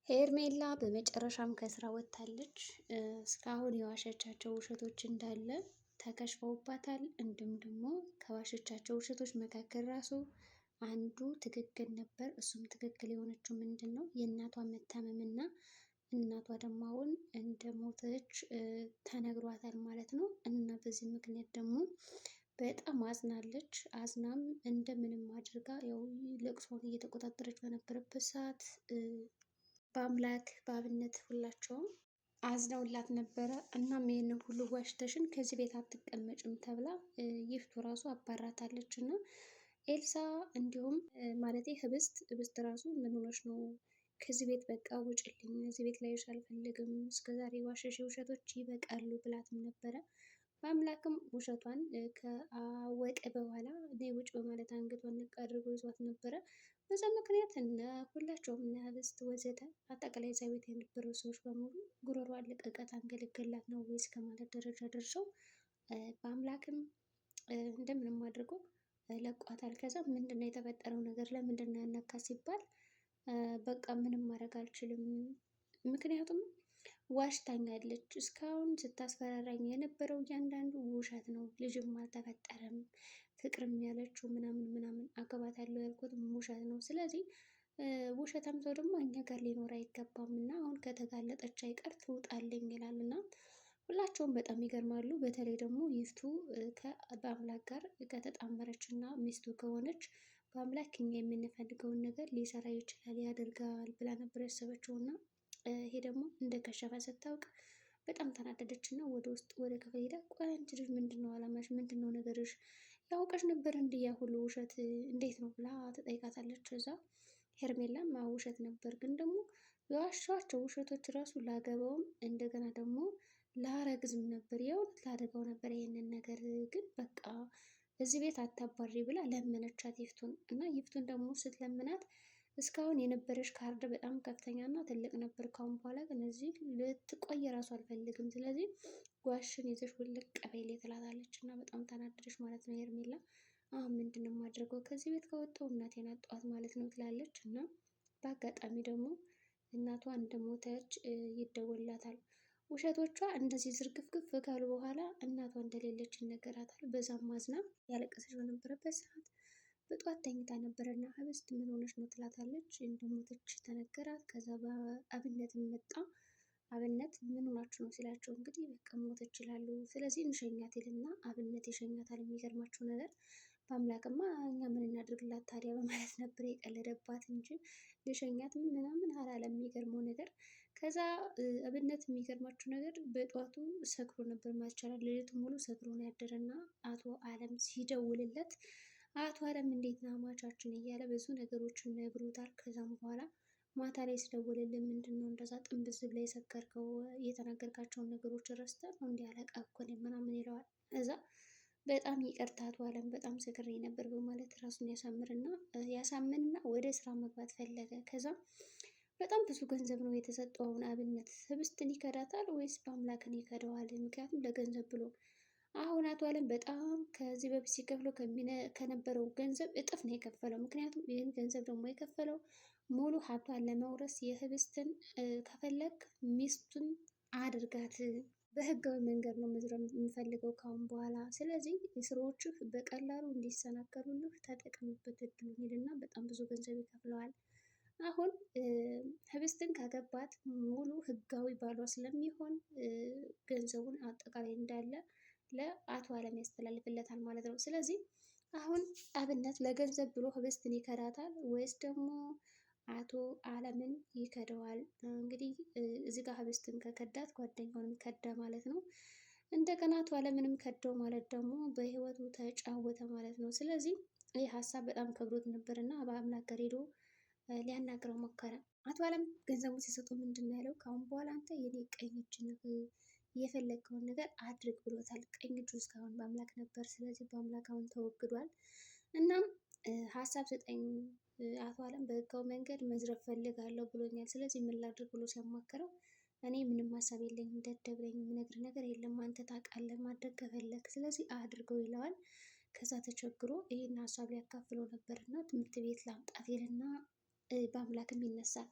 ሄርሜላ በመጨረሻም ከስራ ወጥታለች። እስካሁን የዋሸቻቸው ውሸቶች እንዳለ ተከሽፈውባታል። እንዲሁም ደግሞ ከዋሸቻቸው ውሸቶች መካከል ራሱ አንዱ ትክክል ነበር። እሱም ትክክል የሆነችው ምንድን ነው የእናቷ መታመምና እናቷ ደግሞ አሁን እንደሞተች ተነግሯታል ማለት ነው። እና በዚህ ምክንያት ደግሞ በጣም አዝናለች። አዝናም እንደምንም አድርጋ ያው ለቅሶን እየተቆጣጠረች በነበረበት ሰዓት በአምላክ በአብነት ሁላቸውም አዝነውላት ነበረ። እናም ይህንን ሁሉ ዋሽተሽን ከዚህ ቤት አትቀመጭም ተብላ ይፍቱ ራሱ አባራታለች። እና ኤልሳ እንዲሁም ማለቴ ህብስት ራሱ ምን ሆነሽ ነው ከዚህ ቤት በቃ ውጭልኝ፣ እዚህ ቤት ላይሽ አልፈልግም፣ እስከዛሬ ዋሸሽ ውሸቶች ይበቃሉ ብላትም ነበረ። በአምላክም ውሸቷን ከአወቀ በኋላ እኔ ውጭ በማለት አንገቷን ንቅ አድርጎ ይዟት ነበረ። በዛ ምክንያት እነ ሁላቸውም እነ ህብስት ወዘተ አጠቃላይ እዛ ቤት የነበሩ ሰዎች በሙሉ ጉሮሯን ልቀቀት አንገለገላት ነው ወይስ ከማለት ደረጃ ደርሰው በአምላክም እንደምንም አድርጎ ለቋታል። ከዛ ምንድነው የተፈጠረው ነገር ለምንድነው ያነካ ሲባል በቃ ምንም ማድረግ አልችልም፣ ምክንያቱም ዋሽታኛለች። እስካሁን ስታስፈራራኝ የነበረው እያንዳንዱ ውሸት ነው፣ ልጅም አልተፈጠረም፣ ፍቅርም ያለችው ምናምን ምናምን አገባታለሁ ያልኩት ውሸት ነው። ስለዚህ ውሸታም ሰው ደግሞ እኛ ጋር ሊኖር አይገባም እና አሁን ከተጋለጠች አይቀር ትውጣልኝ ይላል። እና ሁላቸውም በጣም ይገርማሉ። በተለይ ደግሞ ይፍቱ በአምላክ ጋር ከተጣመረች እና ሚስቱ ከሆነች በአምላክ እኛ የምንፈልገውን ነገር ሊሰራ ይችላል ያደርጋል ብላ ነበር ያሰበችው። እና ይሄ ደግሞ እንደ ከሸፈ ስታውቅ በጣም ተናደደች እና ወደ ውስጥ ወደ ክፍል ሄዳ ቆይ አንቺ ልጅ ምንድን ነው አላማሽ? ምንድን ነው ነገርሽ? ያውቀሽ ነበር እንዲህ ያ ሁሉ ውሸት እንዴት ነው ብላ ትጠይቃታለች። እዛ ሄርሜላም ውሸት ነበር፣ ግን ደግሞ የዋሻቸው ውሸቶች ራሱ ላገባውም እንደገና ደግሞ ላረግዝም ነበር፣ የእውነት ላደርገው ነበር ይሄንን ነገር፣ ግን በቃ እዚህ ቤት አታባሪ ብላ ለመነቻት ይፍቱን። እና ይፍቱን ደግሞ ስትለምናት እስካሁን የነበረች ካርድ በጣም ከፍተኛ እና ትልቅ ነበር፣ ካሁን በኋላ ግን እዚህ ልትቆይ ራሱ አልፈልግም፣ ስለዚህ ጓሽን ይዘሽ ውልቅ ቀበሌ ትላታለች። እና በጣም ተናደደች ማለት ነው ሄርሜላ። አሁን ምንድን ነው የማደርገው? ከዚህ ቤት ከወጣሁ እናቴን አጣኋት ማለት ነው ትላለች። እና በአጋጣሚ ደግሞ እናቷ እንደሞተች ይደወላታል። ውሸቶቿ እንደዚህ ዝርግፍግፍ ካሉ በኋላ እናቷ እንደሌለች ይነገራታል። በዛም አዝና ያለቀሰች በነበረበት ሰዓት በጧት ተኝታ ነበረና ህብስት ምን ሆነች ነው ትላታለች። እንደሞተች ተነገራት። ከዛ በአብነት መጣ። አብነት ምን ሆናችሁ ነው ሲላቸው እንግዲህ በቃ ሞተች ይላሉ። ስለዚህ እንሸኛት ይልና አብነት ይሸኛታል። የሚገርማቸው ነገር በአምላክማ እኛ ምን እናድርግላት ታዲያ በማለት ነበር የቀለደባት እንጂ ልሸኛት ምናምን አላለም። የሚገርመው ነገር ከዛ አብነት የሚገርማችሁ ነገር በጧቱ ሰክሮ ነበር ማስቻላል። ሌሊቱን ሙሉ ሰክሮ ነው ያደረና አቶ አለም ሲደውልለት አቶ አለም እንዴት ነው አማቻችን እያለ ብዙ ነገሮችን ነግሮታል። ከዛም በኋላ ማታ ላይ ስደውልልን ምንድን ነው እንደዛ ጥንብዝ ብለህ የሰከርከው የተናገርካቸውን ነገሮች ረስተህ ነው እንዲህ አለቃ እኮ ነኝ ምናምን ይለዋል። እዛ በጣም ይቅርታ አቶ አለም በጣም ሰክሬ ነበር በማለት ራሱን ያሳምንና ወደ ስራ መግባት ፈለገ። ከዛም በጣም ብዙ ገንዘብ ነው የተሰጠው። አሁን አብነት ህብስትን ይከዳታል ወይስ በአምላክን ይከደዋል? ምክንያቱም ለገንዘብ ብሎ አሁን አቶ አለም በጣም ከዚህ በፊት ሲከፍለው ከነበረው ገንዘብ እጥፍ ነው የከፈለው። ምክንያቱም ይህን ገንዘብ ደግሞ የከፈለው ሙሉ ሀብቷን ለመውረስ የህብስትን ከፈለግ ሚስቱን አድርጋት በህጋዊ መንገድ ነው መዝረም የምፈልገው ካሁን በኋላ። ስለዚህ ስራዎችህ በቀላሉ እንዲሰናከሉልህ ተጠቀምበት እድሉን ይልና በጣም ብዙ ገንዘብ ይከፍለዋል። አሁን ህብስትን ካገባት ሙሉ ህጋዊ ባሏ ስለሚሆን ገንዘቡን አጠቃላይ እንዳለ ለአቶ አለም ያስተላልፍለታል ማለት ነው። ስለዚህ አሁን አብነት ለገንዘብ ብሎ ህብስትን ይከዳታል ወይስ ደግሞ አቶ አለምን ይከደዋል? እንግዲህ እዚህ ጋር ህብስትን ከከዳት ጓደኛውንም ከዳ ማለት ነው። እንደገና አቶ አለምንም ከደው ማለት ደግሞ በህይወቱ ተጫወተ ማለት ነው። ስለዚህ ይህ ሀሳብ በጣም ከብዶት ነበር እና በአምላክ ጋር ሄዶ ሊያናግረው ሞከረ። አቶ አለም ገንዘቡ ሲሰጡ ምንድን ነው ያለው? ከአሁን በኋላ አንተ የኔ ቀኝ እጅ ነህ፣ የፈለግከውን ነገር አድርግ ብሎታል። ቀኝ እጁ እስካሁን በአምላክ ነበር። ስለዚህ በአምላክ አሁን ተወግዷል። እናም ሀሳብ ስጠኝ አቶ አለም በህጋዊ መንገድ መዝረፍ ፈልጋለሁ ብሎኛል። ስለዚህ ምን ላድርግ ብሎ ሲያማክረው እኔ ምንም ሀሳብ የለኝም፣ ደደብ ነኝ፣ የምነግርህ ነገር የለም፣ አንተ ታውቃለህ ማድረግ ከፈለግ ስለዚህ አድርገው ይለዋል። ከዛ ተቸግሮ ይህን ሀሳብ ሊያካፍለው ነበር እና ትምህርት ቤት ላምጣት ይልና በአምላክም ይነሳል።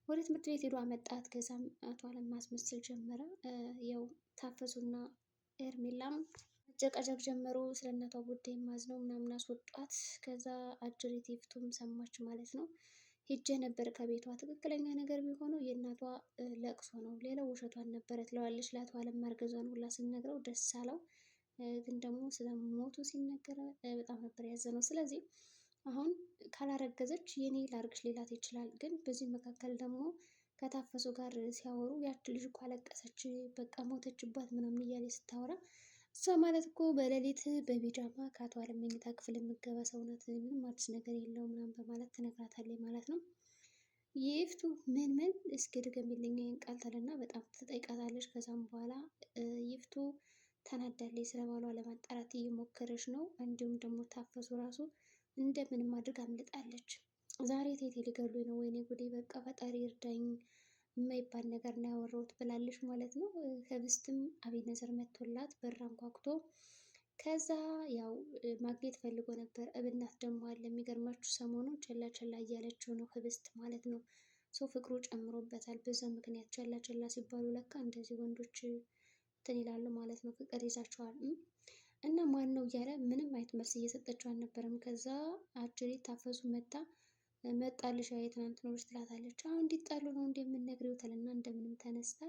ወደ ትምህርት ቤት ሄዶ አመጣት። ከዛም አቶ አለም ማስመሰል ጀመረ። ያው ታፈሱና ሄርሜላም መጨቃጨቅ ጀመሩ። ስለ እናቷ ጉዳይ ማዝነው ምናምን አስወጧት። ከዛ አጅሬት ይፍቱም ሰማች ማለት ነው። ሄጄ ነበር ከቤቷ ትክክለኛ ነገር ቢሆነው የእናቷ ለቅሶ ነው፣ ሌላው ውሸቷን ነበረ ትለዋለች። ለአቶ አለም ማርገዟን ሁላ ስንነግረው ደስ አለው። ግን ደግሞ ስለሞቱ ሲነገረ በጣም ነበር ያዘነው። ስለዚህ አሁን ካላረገዘች የኔ ላርግሽ ሌላት ይችላል። ግን በዚህ መካከል ደግሞ ከታፈሱ ጋር ሲያወሩ ያች ልጅ እኮ አለቀሰች፣ በቃ ሞተችባት ምናምን እያለች ስታወራ እሷ ማለት እኮ በሌሊት በቢጃማ ከአቶ አለም መኝታ ክፍል የምገባ ሰው ናት፣ ምንም አዲስ ነገር የለውም ምናምን በማለት ትነግራታለች ማለት ነው። ይፍቱ ምን እስኪ ድገሚልኝ ይሄን ቃል ትልና በጣም ትጠይቃታለች። ከዛም በኋላ ይፍቱ ተናዳለች። ስለ ባሏ ለማጣራት እየሞከረች ነው። እንዲሁም ደግሞ ታፈሱ ራሱ እንደምንም አድርጋ አምልጣለች። ዛሬ ቴቴ ሊገሉኝ ነው፣ ወይኔ ጉዴ፣ በቃ ፈጣሪ እርዳኝ የማይባል ነገር ነው ያወራሁት ብላለች ማለት ነው። ህብስትም አቤነዘር መጥቶላት በር አንኳኩቶ ከዛ ያው ማግኘት ፈልጎ ነበር። እብናት ደግሞ አለ። የሚገርማችሁ ሰሞኑን ቸላ ቸላ እያለችው ነው ህብስት ማለት ነው። ሰው ፍቅሩ ጨምሮበታል። በዛ ምክንያት ቸላ ቸላ ሲባሉ ለካ እንደዚህ ወንዶች እንትን ይላሉ ማለት ነው። ፍቅር ይዛቸዋል። እና ማን ነው እያለ ምንም አይነት መልስ እየሰጠችው አልነበረም። ከዛ አጅሬት ታፈሱ መጣልሽ የትናንት ኖሮች ትላታለች። አሁን እንዲጣሉ ነው እንደምንነግረው ትልና እንደምንም ተነስታ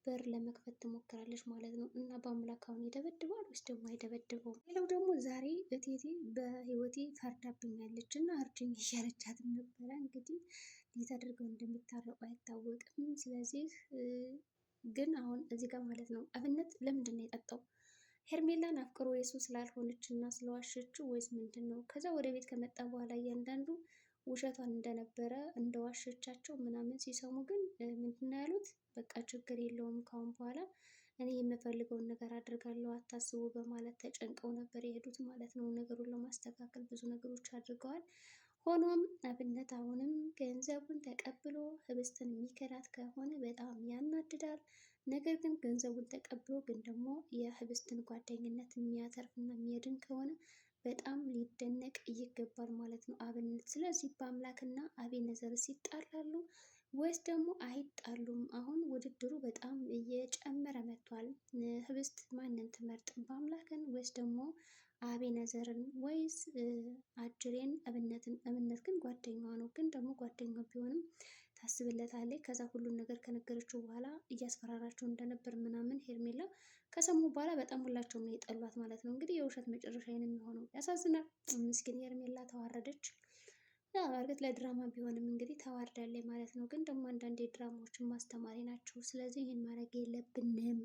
በር ለመክፈት ትሞክራለች ማለት ነው። እና በአምላክ አሁን ይደበድበዋል ወይስ ደግሞ አይደበድበውም? ሌላው ደግሞ ዛሬ እቴቴ በህይወቴ ፈርዳብኛለች እና እርጅኝ እያለቻት ነበረ። እንግዲህ እንዴት አድርገው እንደሚታረቁ አይታወቅም። ስለዚህ ግን አሁን እዚህ ጋር ማለት ነው አብነት ለምንድን ነው የጠጣው? ሄርሜላን አፍቅሮ የሱ ስላልሆነች እና ስለዋሸችው ወይስ ምንድን ነው? ከዛ ወደ ቤት ከመጣ በኋላ እያንዳንዱ ውሸቷን እንደነበረ እንደዋሸቻቸው ምናምን ሲሰሙ ግን ምንድን ነው ያሉት? በቃ ችግር የለውም ካሁን በኋላ እኔ የምፈልገውን ነገር አድርጋለሁ አታስቡ በማለት ተጨንቀው ነበር የሄዱት ማለት ነው። ነገሩን ለማስተካከል ብዙ ነገሮች አድርገዋል። ሆኖም አብነት አሁንም ገንዘቡን ተቀብሎ ህብስትን የሚከዳት ከሆነ በጣም ያናድዳል። ነገር ግን ገንዘቡን ተቀብሎ ግን ደግሞ የህብስትን ጓደኝነት የሚያተርፍ እና የሚያድን ከሆነ በጣም ሊደነቅ ይገባል ማለት ነው አብነት። ስለዚህ በአምላክና አቤነዘርስ ይጣላሉ ወይስ ደግሞ አይጣሉም? አሁን ውድድሩ በጣም እየጨመረ መጥቷል። ህብስት ማንን ትመርጥ? በአምላክን ወይስ ደግሞ አቤነዘርን ወይስ አጅሬን እብነትን? እብነት ግን ጓደኛዋ ነው። ግን ደግሞ ጓደኛው ቢሆንም ታስብለታለች። ከዛ ሁሉን ነገር ከነገረችው በኋላ እያስፈራራቸው እንደነበር ምናምን ሄርሜላ ከሰሙ በኋላ በጣም ሁላቸውም ነው የጠሏት ማለት ነው። እንግዲህ የውሸት መጨረሻ የሚሆነው ያሳዝናል። ምስኪን ሄርሜላ ተዋረደች። እርግጥ ለድራማ ቢሆንም እንግዲህ ተዋርዳለች ማለት ነው። ግን ደግሞ አንዳንድ ድራማዎችን ማስተማሪ ናቸው። ስለዚህ ይህን ማድረግ የለብንም።